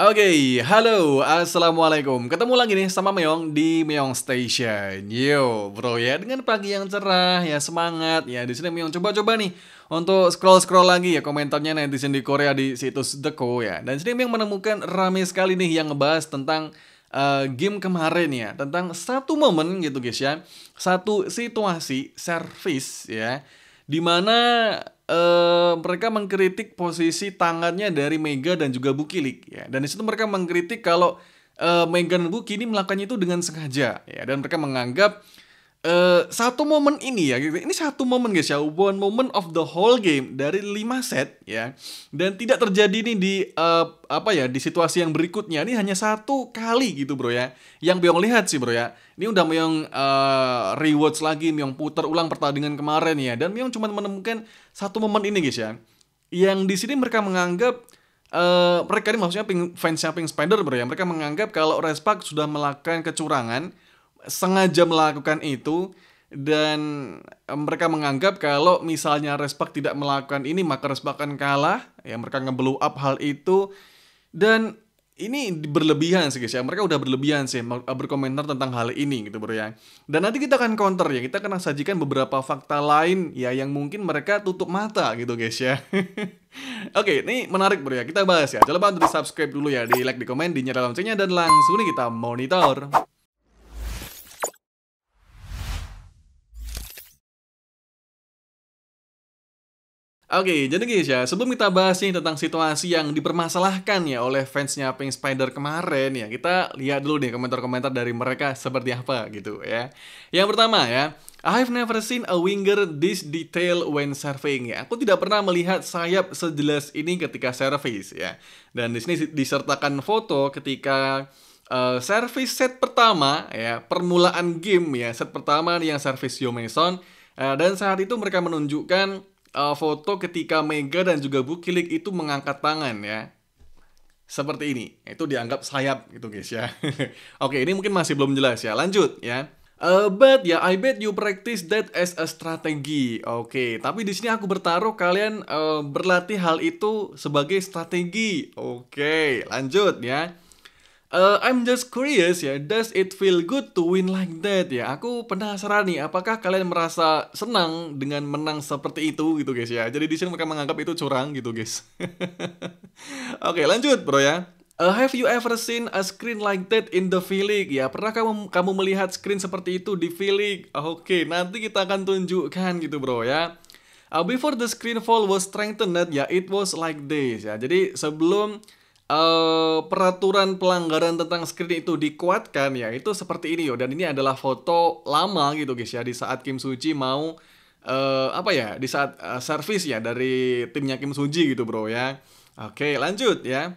Oke, halo, assalamualaikum. Ketemu lagi nih sama Meong di Meong Station. Yo, bro ya, dengan pagi yang cerah ya, semangat ya. Di sini Meong coba-coba nih untuk scroll-scroll lagi ya komentarnya netizen di Korea di situs The Ko ya. Dan sini Meong menemukan rame sekali nih yang ngebahas tentang game kemarin ya, tentang satu momen gitu guys ya, satu situasi service ya, di mana mereka mengkritik posisi tangannya dari Mega dan juga Bukilik ya. Dan di situ mereka mengkritik kalau Mega dan Buki ini melakukannya itu dengan sengaja ya. Dan mereka menganggap satu momen ini ya, gitu. Ini satu momen guys ya, one moment of the whole game dari 5 set ya. Dan tidak terjadi nih di di situasi yang berikutnya. Ini hanya satu kali gitu bro ya. Yang Byong lihat sih bro ya. Ini udah Byong rewatch lagi, Byong putar ulang pertandingan kemarin ya. Dan Byong cuma menemukan satu momen ini guys ya. Yang di sini mereka menganggap mereka ini maksudnya fansnya Pink Spider bro ya. Mereka menganggap kalau Respak sudah melakukan kecurangan, sengaja melakukan itu, dan mereka menganggap kalau misalnya Respak tidak melakukan ini maka Respak akan kalah ya. Mereka nge-blow up hal itu, dan ini berlebihan sih guys ya. Mereka udah berlebihan sih berkomentar tentang hal ini gitu bro ya. Dan nanti kita akan counter ya, kita akan sajikan beberapa fakta lain ya yang mungkin mereka tutup mata gitu guys ya. Oke, ini menarik bro ya, kita bahas ya. Jangan lupa untuk di subscribe dulu ya, di like, di komen, di nyalakan loncengnya, dan langsung nih kita monitor. Oke, jadi guys ya, sebelum kita bahas nih tentang situasi yang dipermasalahkan ya oleh fansnya Pink Spider kemarin ya, kita lihat dulu nih komentar-komentar dari mereka seperti apa gitu ya. Yang pertama ya, I've never seen a winger this detail when serving ya. Aku tidak pernah melihat sayap sejelas ini ketika service ya. Dan di sini disertakan foto ketika service set pertama ya, permulaan game ya, set pertama nih yang service Yo Mason. Dan saat itu mereka menunjukkan foto ketika Mega dan juga Bukilik itu mengangkat tangan ya. Seperti ini. Itu dianggap sayap gitu guys ya. Oke, ini mungkin masih belum jelas ya. Lanjut ya. But ya, I bet you practice that as a strategy. Oke, tapi di sini aku bertaruh kalian berlatih hal itu sebagai strategi. Oke, lanjut ya. I'm just curious ya, does it feel good to win like that ya? Aku penasaran nih, apakah kalian merasa senang dengan menang seperti itu gitu guys ya? Jadi di sini mereka menganggap itu curang gitu guys. Oke, lanjut bro ya. Have you ever seen a screen like that in the V-League ya? Pernah kamu melihat screen seperti itu di V-League? Oke, nanti kita akan tunjukkan gitu bro ya. Before the screen fall was strengthened ya, it was like this ya. Jadi sebelum peraturan pelanggaran tentang screen itu dikuatkan ya, itu seperti ini yo. Dan ini adalah foto lama gitu guys ya, di saat Kim Suji mau di saat service ya dari timnya Kim Suji gitu bro ya. Oke, lanjut ya.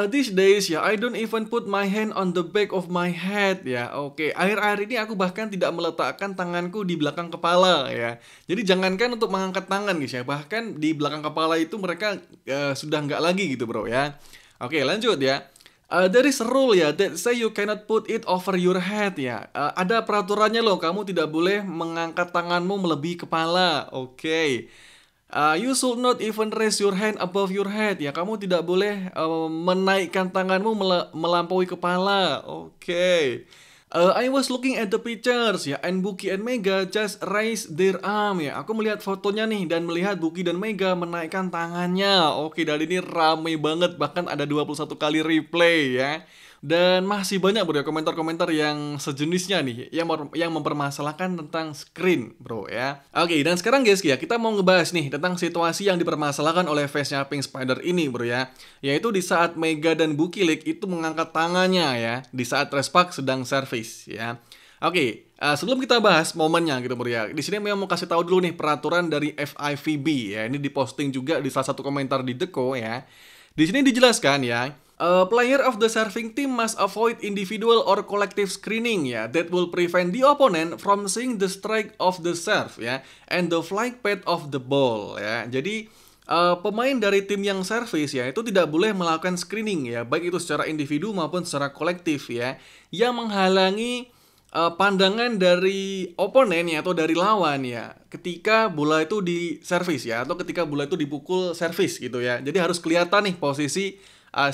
These days ya, I don't even put my hand on the back of my head ya. Oke, akhir-akhir ini aku bahkan tidak meletakkan tanganku di belakang kepala ya. Jadi jangankan untuk mengangkat tangan guys ya, bahkan di belakang kepala itu mereka sudah nggak lagi gitu bro ya. Oke, lanjut ya. There is a rule ya that say you cannot put it over your head ya. Ada peraturannya loh, kamu tidak boleh mengangkat tanganmu melebihi kepala. Oke. You should not even raise your hand above your head ya. Kamu tidak boleh menaikkan tanganmu melampaui kepala. Oke. I was looking at the pictures ya, and Buki and Mega just raise their arm ya. Aku melihat fotonya nih dan melihat Buki dan Mega menaikkan tangannya. Oke, dan ini rame banget, bahkan ada 21 kali replay ya. Dan masih banyak bro ya komentar-komentar yang sejenisnya nih yang mempermasalahkan tentang screen bro ya. Oke, dan sekarang guys ya, kita mau ngebahas nih tentang situasi yang dipermasalahkan oleh fansnya Pink Spider ini bro ya. Yaitu di saat Mega dan Bukilik itu mengangkat tangannya ya, di saat Respak sedang service ya. Oke, sebelum kita bahas momennya gitu bro ya, di sini memang mau kasih tahu dulu nih peraturan dari FIVB ya. Ini diposting juga di salah satu komentar di The Ko ya. Di sini dijelaskan ya, player of the serving team must avoid individual or collective screening ya, that will prevent the opponent from seeing the strike of the serve ya, and the flight path of the ball ya. Jadi pemain dari tim yang service ya itu tidak boleh melakukan screening ya, baik itu secara individu maupun secara kolektif ya, yang menghalangi pandangan dari oponen ya atau dari lawan ya ketika bola itu di servis ya, atau ketika bola itu dipukul servis gitu ya. Jadi harus kelihatan nih posisi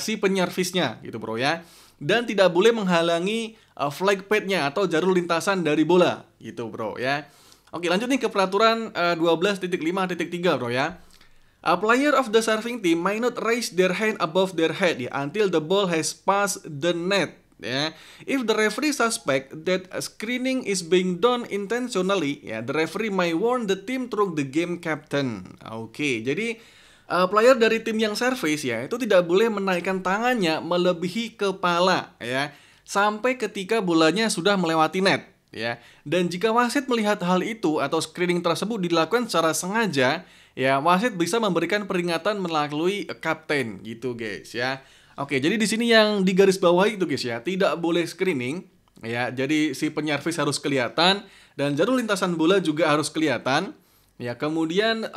si penyervisnya gitu bro ya. Dan tidak boleh menghalangi flag path-nya atau jalur lintasan dari bola gitu bro ya. Oke, lanjut nih ke peraturan 12.5.3 bro ya. A player of the serving team may not raise their hand above their head ya, until the ball has passed the net. Ya, if the referee suspect that a screening is being done intentionally, ya, the referee may warn the team through the game captain. Oke, jadi player dari tim yang service ya itu tidak boleh menaikkan tangannya melebihi kepala ya sampai ketika bolanya sudah melewati net ya. Dan jika wasit melihat hal itu atau screening tersebut dilakukan secara sengaja, ya wasit bisa memberikan peringatan melalui kapten gitu guys ya. Oke, jadi di sini yang digaris bawahi itu guys ya, tidak boleh screening ya. Jadi si penyervis harus kelihatan dan jalur lintasan bola juga harus kelihatan. Ya, kemudian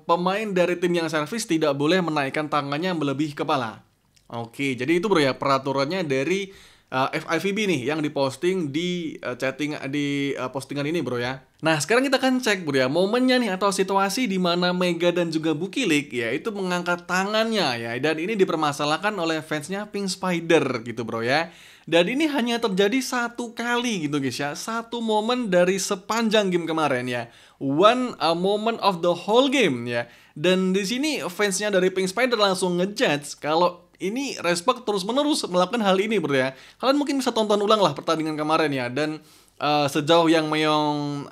pemain dari tim yang servis tidak boleh menaikkan tangannya melebihi kepala. Oke, jadi itu bro ya peraturannya dari FIVB nih yang diposting di postingan ini bro ya. Nah, sekarang kita akan cek bro ya momennya nih atau situasi di mana Mega dan juga Bukilik ya itu mengangkat tangannya ya, dan ini dipermasalahkan oleh fansnya Pink Spider gitu bro ya. Dan ini hanya terjadi satu kali gitu guys ya, satu momen dari sepanjang game kemarin ya. One moment of the whole game ya. Dan di sini fansnya dari Pink Spider langsung ngejudge kalau ini Respect terus-menerus melakukan hal ini bro ya. Kalian mungkin bisa tonton ulang lah pertandingan kemarin ya. Dan sejauh yang Meong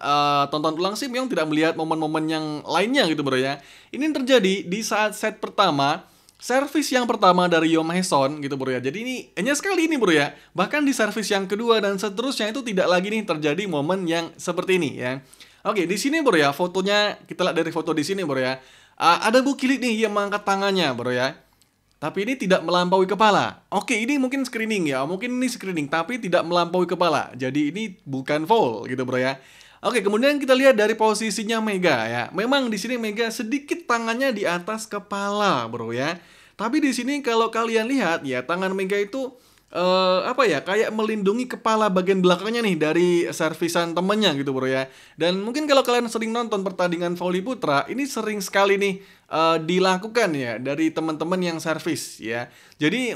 tonton ulang sih, Meong tidak melihat momen-momen yang lainnya gitu bro ya. Ini terjadi di saat set pertama, servis yang pertama dari Yom Hae-son gitu bro ya. Jadi ini hanya sekali ini bro ya. Bahkan di servis yang kedua dan seterusnya itu tidak lagi nih terjadi momen yang seperti ini ya. Oke, di sini bro ya fotonya, kita lihat dari foto di sini bro ya. Ada Bukilik nih yang mengangkat tangannya bro ya. Tapi ini tidak melampaui kepala. Oke, ini mungkin screening ya. Mungkin ini screening, tapi tidak melampaui kepala. Jadi ini bukan foul gitu bro ya. Oke, kemudian kita lihat dari posisinya Mega ya. Memang di sini Mega sedikit tangannya di atas kepala bro ya. Tapi di sini kalau kalian lihat ya, tangan Mega itu kayak melindungi kepala bagian belakangnya nih dari servisan temennya gitu bro ya. Dan mungkin kalau kalian sering nonton pertandingan voli putra, ini sering sekali nih dilakukan ya dari teman-teman yang servis ya. Jadi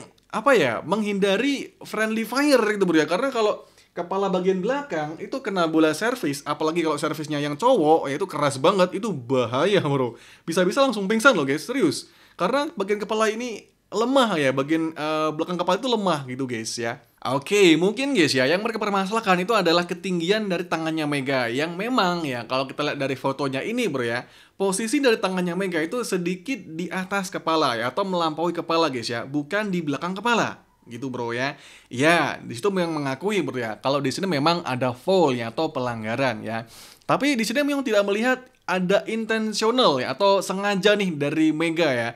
menghindari friendly fire gitu bro ya. Karena kalau kepala bagian belakang itu kena bola servis, apalagi kalau servisnya yang cowok ya, itu keras banget, itu bahaya bro. Bisa-bisa langsung pingsan loh guys, serius. Karena bagian kepala ini lemah ya, bagian belakang kepala itu lemah gitu guys ya. Oke, mungkin guys ya, yang mereka permasalahkan itu adalah ketinggian dari tangannya Mega, yang memang ya kalau kita lihat dari fotonya ini bro ya, posisi dari tangannya Mega itu sedikit di atas kepala ya, atau melampaui kepala guys ya, bukan di belakang kepala gitu bro ya. Ya, di situ memang mengakui bro ya, kalau di sini memang ada foul ya atau pelanggaran ya. Tapi di sini memang tidak melihat ada intensional ya atau sengaja nih dari Mega ya.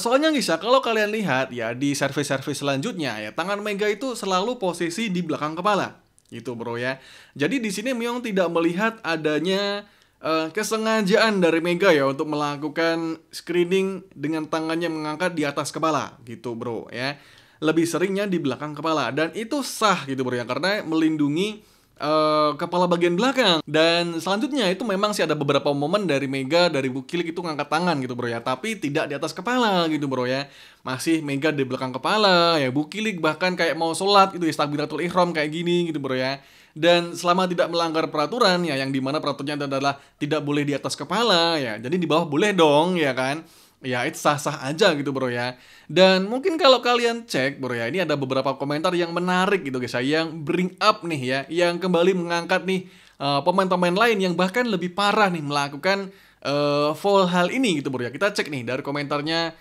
Soalnya guys ya, kalau kalian lihat ya di servis-servis selanjutnya ya, tangan Mega itu selalu posisi di belakang kepala gitu bro ya. Jadi di sini memang tidak melihat adanya kesengajaan dari Mega ya untuk melakukan screening dengan tangannya mengangkat di atas kepala gitu bro ya. Lebih seringnya di belakang kepala, dan itu sah gitu bro ya, karena melindungi kepala bagian belakang. Dan selanjutnya itu memang sih ada beberapa momen dari Mega, dari Bukilik itu ngangkat tangan gitu bro ya, tapi tidak di atas kepala gitu bro ya. Masih Mega di belakang kepala ya, Bukilik bahkan kayak mau sholat itu ya, takbiratul ihram kayak gini gitu bro ya. Dan selama tidak melanggar peraturan ya, yang dimana peraturannya adalah tidak boleh di atas kepala ya, jadi di bawah boleh dong ya kan. Ya itu sah-sah aja gitu bro ya. Dan mungkin kalau kalian cek bro ya, ini ada beberapa komentar yang menarik gitu guys ya, yang bring up nih ya, yang kembali mengangkat nih pemain-pemain lain yang bahkan lebih parah nih melakukan foul hal ini gitu bro ya. Kita cek nih dari komentarnya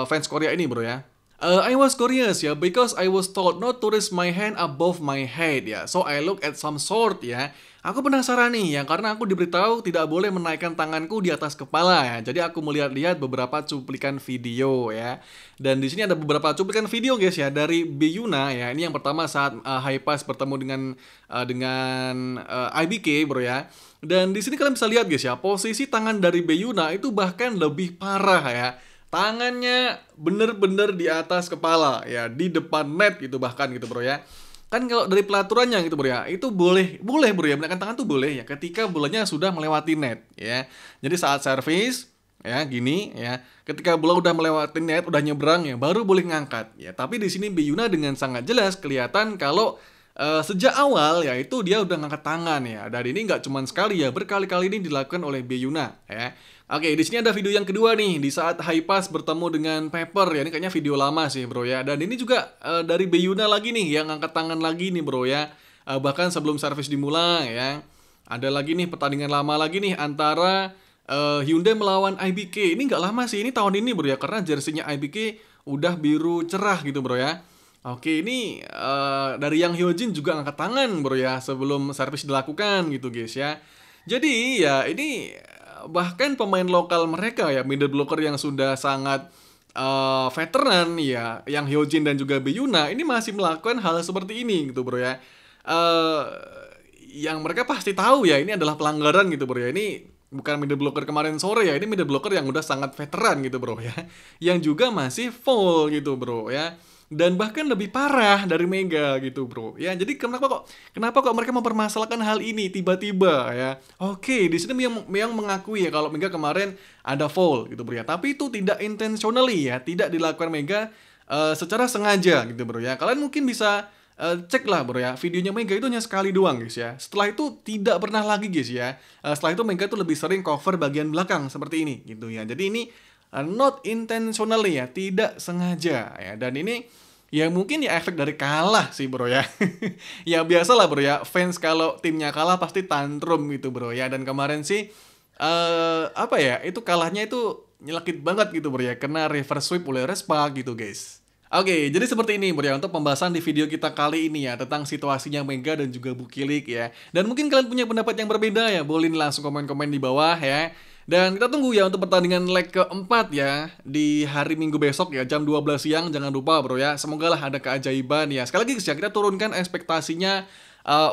fans Korea ini bro ya. I was curious ya, because I was told not to raise my hand above my head ya. So I look at some sort ya. Aku penasaran nih ya, karena aku diberitahu tidak boleh menaikkan tanganku di atas kepala ya. Jadi aku melihat-lihat beberapa cuplikan video ya. Dan di sini ada beberapa cuplikan video guys ya dari Beyuna ya. Ini yang pertama saat High Pass bertemu dengan IBK bro ya. Dan di sini kalian bisa lihat guys ya, posisi tangan dari Beyuna itu bahkan lebih parah ya. Tangannya bener-bener di atas kepala ya, di depan net gitu bahkan gitu bro ya. Kan kalau dari pelaturannya gitu bro ya, itu boleh bro ya, menaikkan tangan tuh boleh ya ketika bolanya sudah melewati net ya. Jadi saat servis ya gini ya. Ketika bola udah melewati net, udah nyebrang ya, baru boleh ngangkat ya. Tapi di sini Beyuna dengan sangat jelas kelihatan kalau sejak awal ya itu dia udah ngangkat tangan ya. Dan ini nggak cuma sekali ya, berkali-kali ini dilakukan oleh Beyuna ya. Oke, di sini ada video yang kedua nih, di saat High Pass bertemu dengan Pepper ya. Ini kayaknya video lama sih bro ya. Dan ini juga dari Beyuna lagi nih yang angkat tangan lagi nih bro ya. Bahkan sebelum servis dimulai ya. Ada lagi nih pertandingan lama lagi nih antara Hyundai melawan IBK. Ini nggak lama sih, ini tahun ini bro ya, karena jersinya IBK udah biru cerah gitu bro ya. Oke, ini dari Yang Hyojin juga angkat tangan bro ya sebelum servis dilakukan gitu guys ya. Jadi ya ini bahkan pemain lokal mereka ya, middle blocker yang sudah sangat veteran ya, Yang Hyojin dan juga Beyuna ini masih melakukan hal seperti ini gitu bro ya. eh yang mereka pasti tahu ya ini adalah pelanggaran gitu bro ya. Ini bukan middle blocker kemarin sore ya, ini middle blocker yang udah sangat veteran gitu bro ya, yang juga masih full gitu bro ya, dan bahkan lebih parah dari Mega gitu bro ya. Jadi kenapa kok mereka mempermasalahkan hal ini tiba-tiba ya. Oke, di sini yang mengakui ya kalau Mega kemarin ada foul gitu bro ya, tapi itu tidak intentionally ya, tidak dilakukan Mega secara sengaja gitu bro ya. Kalian mungkin bisa cek lah bro ya, videonya Mega itu hanya sekali doang guys ya. Setelah itu tidak pernah lagi guys ya. Setelah itu Mega tuh lebih sering cover bagian belakang seperti ini gitu ya. Jadi ini not intentionally ya, tidak sengaja ya. Dan ini ya mungkin ya efek dari kalah sih bro ya. Ya biasa lah bro ya, fans kalau timnya kalah pasti tantrum gitu bro ya. Dan kemarin sih apa ya, itu kalahnya itu nyelekit banget gitu bro ya, kena reverse sweep oleh Respa gitu guys. Oke, jadi seperti ini bro ya untuk pembahasan di video kita kali ini ya tentang situasinya Mega dan juga Bukilik ya. Dan mungkin kalian punya pendapat yang berbeda ya, boleh langsung komen-komen di bawah ya. Dan kita tunggu ya untuk pertandingan leg keempat ya di hari Minggu besok ya jam 12 siang, jangan lupa bro ya. Semoga lah ada keajaiban ya. Sekali lagi ya, kita turunkan ekspektasinya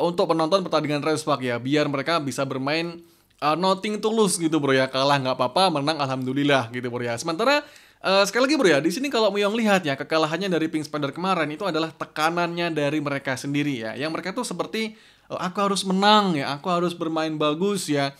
untuk penonton pertandingan Respak ya, biar mereka bisa bermain nothing to lose gitu bro ya. Kalah nggak apa-apa, menang alhamdulillah gitu bro ya. Sementara sekali lagi bro ya, di sini kalau Muyong lihat ya, kekalahannya dari Pink Spider kemarin itu adalah tekanannya dari mereka sendiri ya. Yang mereka tuh seperti aku harus menang ya, aku harus bermain bagus ya.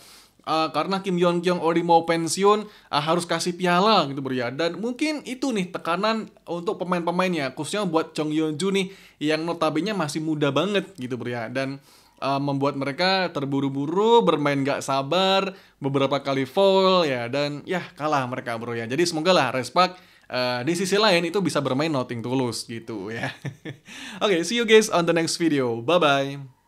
Karena Kim Yeon Kyung Ori mau pensiun, harus kasih piala gitu bro ya. Dan mungkin itu nih tekanan untuk pemain-pemainnya, khususnya buat Jong Yeon Ju nih yang notabene masih muda banget gitu bro ya. Dan membuat mereka terburu-buru, bermain gak sabar, beberapa kali foul ya, dan ya kalah mereka bro ya. Jadi semoga lah Respak di sisi lain itu bisa bermain nothing to lose gitu ya. Oke, see you guys on the next video. Bye bye.